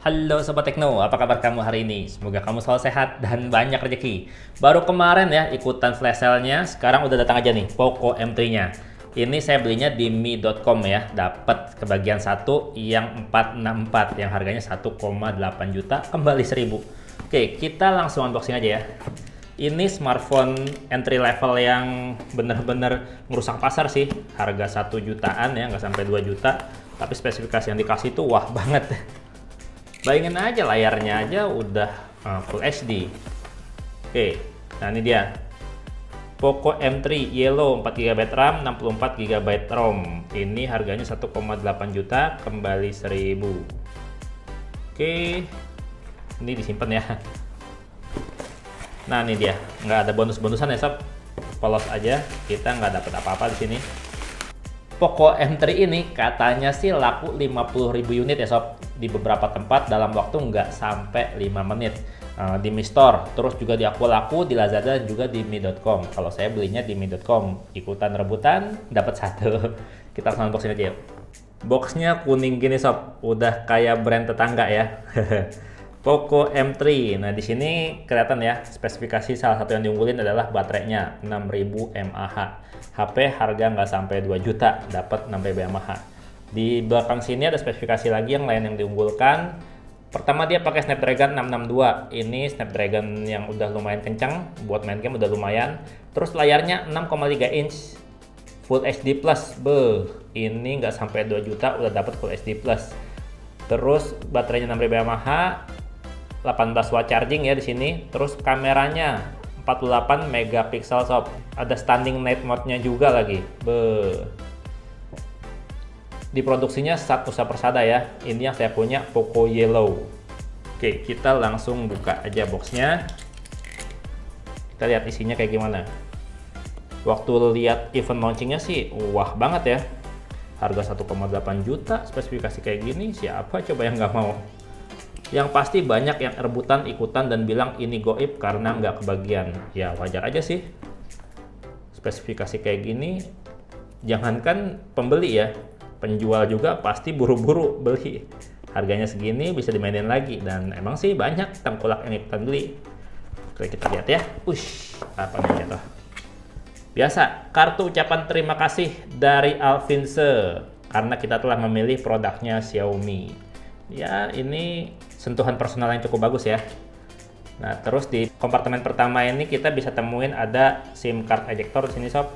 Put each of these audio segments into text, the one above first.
Halo Sobat Tekno, apa kabar kamu hari ini? Semoga kamu selalu sehat dan banyak rezeki. Baru kemarin ya ikutan flash sale-nya, sekarang udah datang aja nih Poco M3-nya. Ini saya belinya di mi.com ya, dapat kebagian satu yang 464 yang harganya 1,8 juta kembali 1000. Oke, kita langsung unboxing aja ya. Ini smartphone entry level yang bener-bener ngerusak pasar sih. Harga 1 jutaan ya, nggak sampai 2 juta. Tapi spesifikasi yang dikasih tuh wah banget. Bayangin aja layarnya aja udah Full HD. Oke, nah ini dia Poco M3 Yellow 4GB RAM, 64GB ROM. Ini harganya 1,8 juta kembali 1000. Oke, ini disimpan ya. Nah ini dia, nggak ada bonus-bonusan ya sob, polos aja, kita nggak dapat apa-apa di sini. Poco M3 ini katanya sih laku 50.000 unit ya sob, di beberapa tempat dalam waktu nggak sampai 5 menit. Di Mi Store, terus juga di aku laku di Lazada dan juga di mi.com. Kalau saya belinya di mi.com, ikutan rebutan dapat satu. Kita langsung unboxing aja yuk. Boxnya kuning gini sob, udah kayak brand tetangga ya. Poco M3. Nah, di sini kelihatan ya, spesifikasi salah satu yang diunggulin adalah baterainya 6000 mAh. HP harga nggak sampai 2 juta, dapat 6000 mAh. Di belakang sini ada spesifikasi lagi yang lain yang diunggulkan. Pertama dia pakai Snapdragon 662. Ini Snapdragon yang udah lumayan kencang, buat main game udah lumayan. Terus layarnya 6,3 inch Full HD Plus. Ini nggak sampai 2 juta udah dapat Full HD Plus. Terus baterainya 6000 mAh. 18 watt charging ya di sini. Terus kameranya 48 megapiksel sob. Ada standing night mode-nya juga lagi. Diproduksinya Nusa Persada ya. Ini yang saya punya Poco Yellow. Oke, kita langsung buka aja boxnya. Kita lihat isinya kayak gimana. Waktu lihat event launchingnya sih wah banget ya. Harga 1,8 juta, spesifikasi kayak gini, siapa coba yang nggak mau? Yang pasti banyak yang rebutan ikutan dan bilang ini goib karena nggak kebagian. Ya wajar aja sih. Spesifikasi kayak gini, jangankan pembeli ya, penjual juga pasti buru-buru beli. Harganya segini bisa dimainin lagi, dan emang sih banyak tengkulak yang ikutan beli. Oke, kita lihat ya. Apa nih jatuh? Biasa, kartu ucapan terima kasih dari Alvinse karena kita telah memilih produknya Xiaomi. Ya, ini sentuhan personal yang cukup bagus ya. Nah, terus di kompartemen pertama ini kita bisa temuin ada SIM card ejector di sini sob.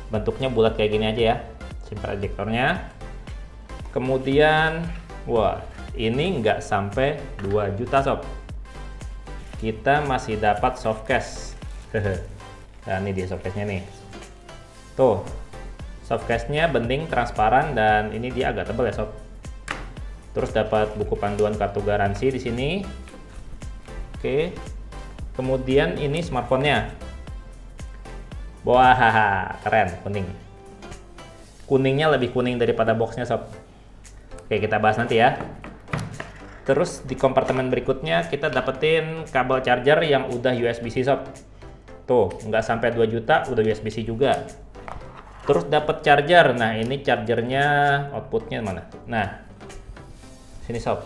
Bentuknya bulat kayak gini aja ya, SIM card ejectornya. Kemudian, wah, ini nggak sampai 2 juta sob. Kita masih dapat softcase. Nah, ini dia softcase-nya nih. Tuh, softcase-nya bening, transparan, dan ini dia agak tebal ya sob. Terus dapat buku panduan kartu garansi di sini. Oke. Kemudian ini smartphone-nya. Wah, keren, kuning. Kuningnya lebih kuning daripada boxnya sob. Oke, kita bahas nanti ya. Terus di kompartemen berikutnya kita dapetin kabel charger yang udah USB-C sob. Tuh, nggak sampai 2 juta udah USB-C juga. Terus dapat charger. Nah, ini chargernya outputnya mana? Nah, sini sob,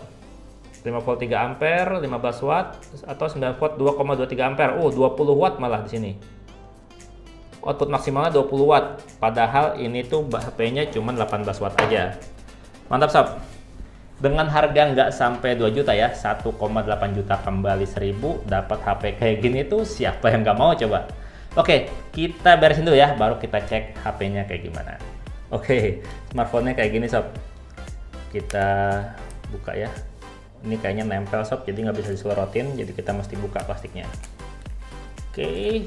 5 volt 3 ampere, 15 watt atau 9 volt 2,23 ampere. 20 watt malah di sini. Output maksimalnya 20 watt. Padahal ini tuh HP-nya cuma 18 watt aja. Mantap sob. Dengan harga nggak sampai 2 juta ya, 1,8 juta kembali 1000, dapat HP kayak gini tuh siapa yang nggak mau coba. Oke, kita beresin dulu ya, baru kita cek HP-nya kayak gimana. Oke, smartphone-nya kayak gini sob. Kita buka ya. Ini kayaknya nempel sob, jadi nggak bisa diselorotin, jadi kita mesti buka plastiknya. Oke.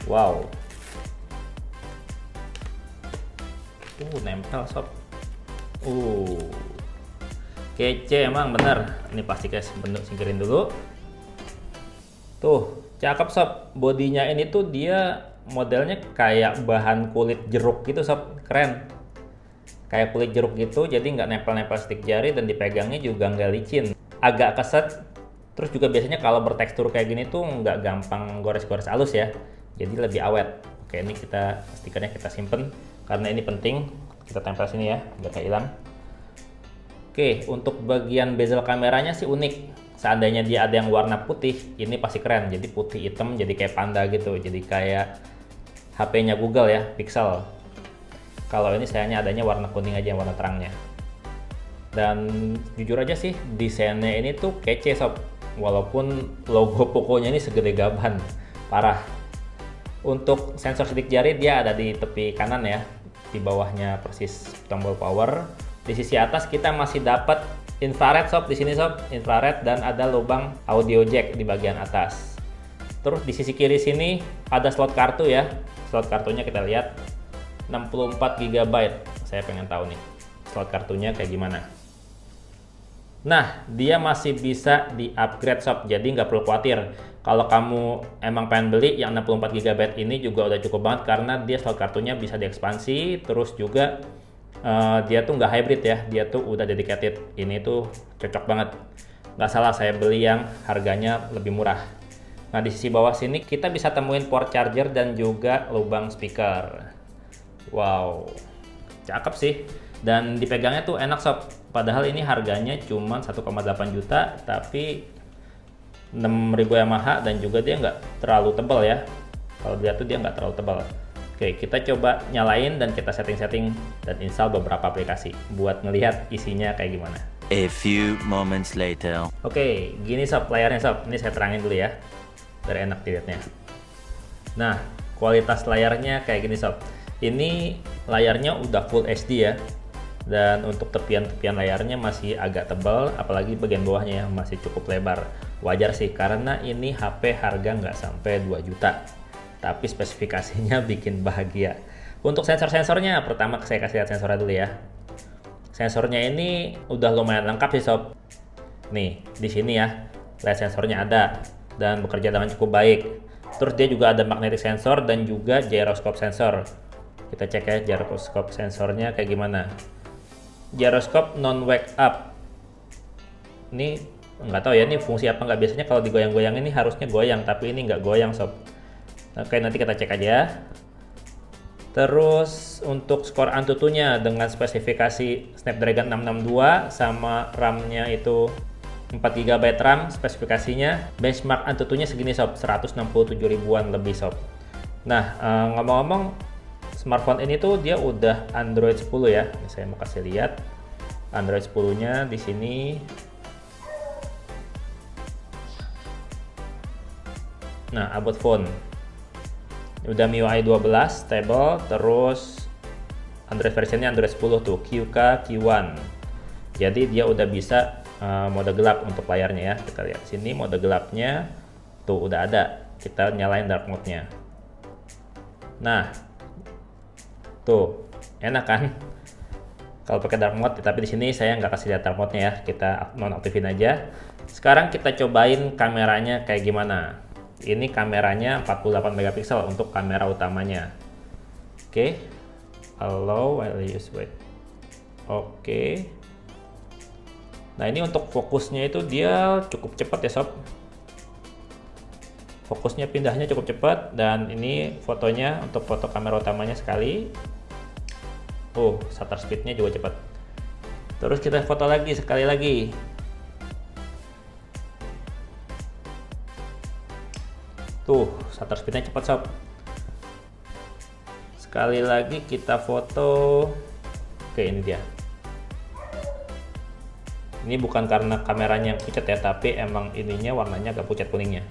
Wow. Nempel sob. Kece emang bener. Ini plastiknya bentuk singkirin dulu. Tuh, cakep sob. Bodinya ini tuh dia modelnya kayak bahan kulit jeruk gitu sob, keren. Kayak kulit jeruk gitu, jadi nggak nempel-nempel stick jari dan dipegangnya juga nggak licin. Agak keset, terus juga biasanya kalau bertekstur kayak gini tuh nggak gampang gores-gores halus ya, jadi lebih awet. Oke, ini stikernya kita simpen karena ini penting, kita tempel sini ya, biar nggak hilang. Oke, untuk bagian bezel kameranya sih unik. Seandainya dia ada yang warna putih, ini pasti keren. Jadi putih hitam, jadi kayak panda gitu. Jadi kayak HP-nya Google ya, Pixel. Kalau ini sayangnya adanya warna kuning aja, warna terangnya. Dan jujur aja sih, desainnya ini tuh kece sob. Walaupun logo Poco-nya ini segede gaban, parah. Untuk sensor sidik jari dia ada di tepi kanan ya, di bawahnya persis tombol power. Di sisi atas kita masih dapat infrared sob, di sini sob, infrared, dan ada lubang audio jack di bagian atas. Terus di sisi kiri sini ada slot kartu ya. Slot kartunya kita lihat 64 GB. Saya pengen tahu nih slot kartunya kayak gimana. Nah, dia masih bisa di-upgrade sob, jadi nggak perlu khawatir. Kalau kamu emang pengen beli yang 64 GB ini juga udah cukup banget karena dia slot kartunya bisa diekspansi, terus juga dia tuh nggak hybrid ya, dia tuh udah dedicated. Ini tuh cocok banget. Nggak salah saya beli yang harganya lebih murah. Nah, di sisi bawah sini kita bisa temuin port charger dan juga lubang speaker. Wow, cakep sih. Dan dipegangnya tuh enak sob. Padahal ini harganya cuma 1,8 juta, tapi 6000 Yamaha dan juga dia nggak terlalu tebal ya. Kalau dia tuh dia nggak terlalu tebal. Oke, kita coba nyalain dan kita setting-setting dan install beberapa aplikasi buat ngelihat isinya kayak gimana. A few moments later. Oke, gini sob layarnya sob. Ini saya terangin dulu ya, biar enak dilihatnya. Nah, kualitas layarnya kayak gini sob. Ini layarnya udah Full HD ya. Dan untuk tepian-tepian layarnya masih agak tebal, apalagi bagian bawahnya masih cukup lebar. Wajar sih, karena ini HP harga nggak sampai 2 juta. Tapi spesifikasinya bikin bahagia. Untuk sensor-sensornya, pertama saya kasih lihat sensornya dulu ya. Sensornya ini udah lumayan lengkap sih sob. Nih, di sini ya, lihat sensornya ada dan bekerja dengan cukup baik. Terus dia juga ada magnetic sensor dan juga gyroscope sensor. Kita cek ya gyroscope sensornya kayak gimana. Gyroscope non wake up. Ini nggak tahu ya ini fungsi apa nggak, biasanya kalau digoyang-goyang ini harusnya goyang, tapi ini nggak goyang sob. Oke, nanti kita cek aja. Terus untuk skor Antutunya dengan spesifikasi Snapdragon 662 sama RAM-nya itu 4 GB RAM spesifikasinya. Benchmark Antutunya segini sob, 167 ribuan lebih sob. Nah, ngomong-ngomong, smartphone ini tuh dia udah Android 10 ya. Ini saya mau kasih lihat Android 10-nya di sini. Nah, about phone udah MIUI 12 stable, terus Android versionnya Android 10 tuh QK Q1. Jadi dia udah bisa mode gelap untuk layarnya ya. Kita lihat sini mode gelapnya tuh udah ada. Kita nyalain dark mode-nya. Nah, tuh enak kan kalau pakai dark mode, tapi di sini saya nggak kasih lihat dark mode-nya ya, kita nonaktifin aja. Sekarang kita cobain kameranya kayak gimana. Ini kameranya 48 megapiksel untuk kamera utamanya. Oke, allow while use wait. Oke. Nah, ini untuk fokusnya itu dia cukup cepat ya sob. Fokusnya pindahnya cukup cepat, dan ini fotonya untuk foto kamera utamanya sekali. Shutter speednya juga cepat. Terus kita foto lagi sekali lagi. Tuh, shutter speednya cepat sob. Sekali lagi kita foto. Oke, ini dia. Ini bukan karena kameranya yang pucat ya, tapi emang ininya warnanya agak pucat kuningnya.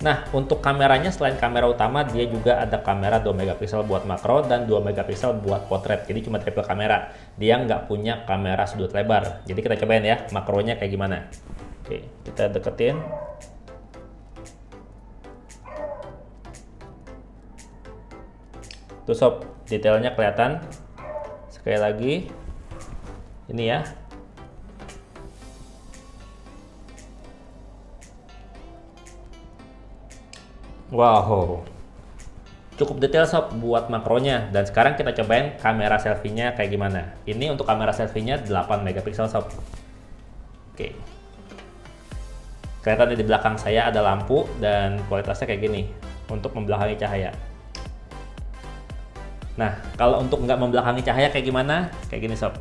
Nah, untuk kameranya selain kamera utama, dia juga ada kamera 2 megapiksel buat makro dan 2 megapiksel buat potret. Jadi cuma triple kamera. Dia nggak punya kamera sudut lebar. Jadi kita cobain ya makronya kayak gimana. Oke, kita deketin. Tuh sob, detailnya kelihatan. Sekali lagi, ini ya. Wow, cukup detail sob buat makronya. Dan sekarang kita cobain kamera selfie-nya kayak gimana. Ini untuk kamera selfie-nya 8 megapiksel sob. Oke. Kelihatan di belakang saya ada lampu dan kualitasnya kayak gini untuk membelakangi cahaya. Nah, kalau untuk nggak membelakangi cahaya kayak gimana? Kayak gini sob.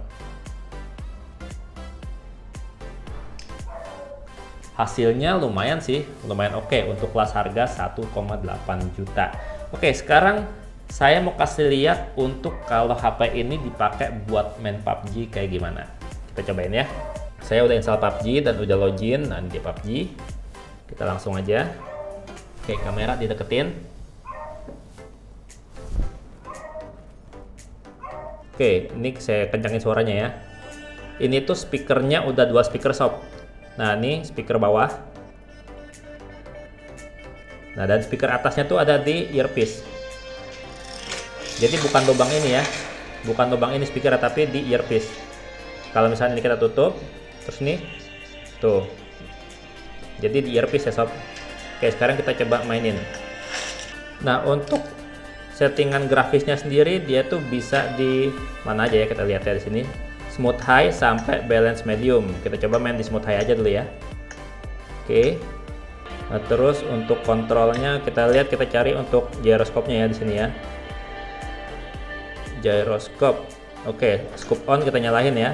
Hasilnya lumayan sih, lumayan oke untuk kelas harga 1,8 juta. Oke, sekarang saya mau kasih lihat untuk kalau HP ini dipakai buat main PUBG kayak gimana. Kita cobain ya. Saya udah install PUBG dan udah login. Nah, di PUBG kita langsung aja. Oke, kamera dideketin. Oke, ini saya kencangin suaranya ya. Ini tuh speakernya udah 2 speaker sob. Nah, ini speaker bawah. Nah, dan speaker atasnya tuh ada di earpiece. Jadi bukan lubang ini ya. Bukan lubang ini speaker, tapi di earpiece. Kalau misalnya ini kita tutup, terus nih tuh. Jadi di earpiece ya sob. Oke, sekarang kita coba mainin. Nah, untuk settingan grafisnya sendiri dia tuh bisa di mana aja ya, kita lihat ya di sini. Smooth high sampai balance medium. Kita coba main di smooth high aja dulu ya. Oke. Nah, terus untuk kontrolnya kita lihat, kita cari untuk gyroscope-nya ya di sini ya. Gyroscope. Oke, scope on kita nyalain ya.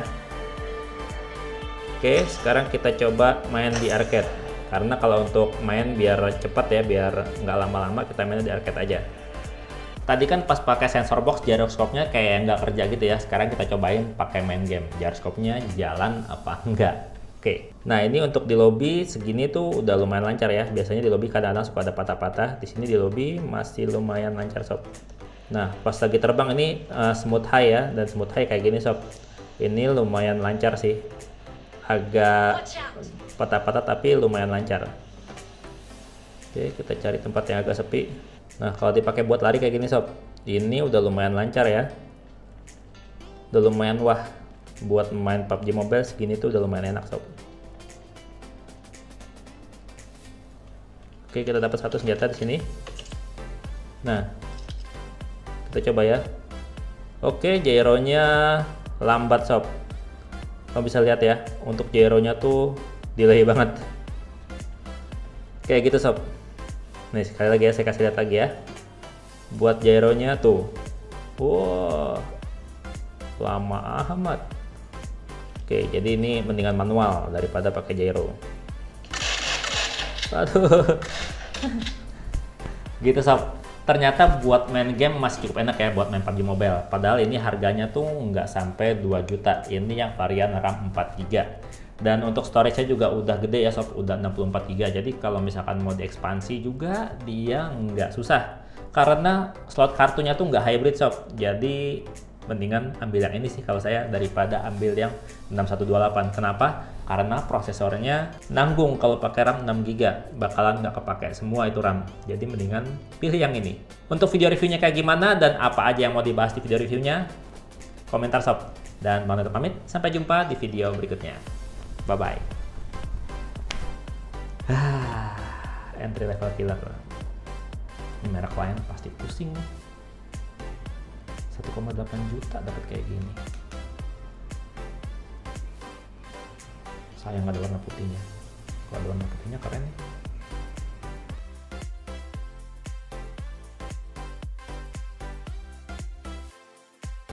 Oke, sekarang kita coba main di arcade. Karena kalau untuk main biar cepat ya, biar nggak lama-lama, kita main di arcade aja. Tadi kan pas pakai sensor box gyroscope-nya kayak nggak kerja gitu ya. Sekarang kita cobain pakai main game. Gyroscope-nya jalan apa enggak. Oke. Nah, ini untuk di lobby segini tuh udah lumayan lancar ya. Biasanya di lobby kadang-kadang suka ada patah-patah. Di sini di lobby masih lumayan lancar sob. Nah, pas lagi terbang ini smooth high ya, dan smooth high kayak gini sob. Ini lumayan lancar sih. Agak patah-patah tapi lumayan lancar. Oke, kita cari tempat yang agak sepi. Nah, kalau dipakai buat lari kayak gini sob, ini udah lumayan lancar ya. Udah lumayan wah. Buat main PUBG Mobile segini tuh udah lumayan enak sob. Oke, kita dapat 1 senjata di sini. Nah, kita coba ya. Oke, gyronya lambat sob. Kamu bisa lihat ya, untuk gyronya tuh delay banget. Kayak gitu sob. Nih, sekali lagi ya, saya kasih lihat lagi ya. Buat gyronya tuh. Wow, lama amat. Oke, jadi ini mendingan manual daripada pakai gyro. Aduh. Gitu sob. Ternyata buat main game masih cukup enak ya buat main PUBG Mobile. Padahal ini harganya tuh nggak sampai 2 juta. Ini yang varian RAM 4 GB. Dan untuk storage-nya juga udah gede ya sob, udah 64 GB. Jadi kalau misalkan mau diekspansi juga dia nggak susah. Karena slot kartunya tuh nggak hybrid sob. Jadi mendingan ambil yang ini sih kalau saya daripada ambil yang 6128. Kenapa? Karena prosesornya nanggung. Kalau pakai RAM 6 GB bakalan nggak kepake semua itu RAM. Jadi mendingan pilih yang ini. Untuk video reviewnya kayak gimana dan apa aja yang mau dibahas di video reviewnya, komentar sob. Dan mau pamit, sampai jumpa di video berikutnya. Bye bye. Entry level killer. Ini merek lain pasti pusing nih. 1,8 juta dapat kayak gini. Sayang ada warna putihnya. Kalau ada warna putihnya keren nih.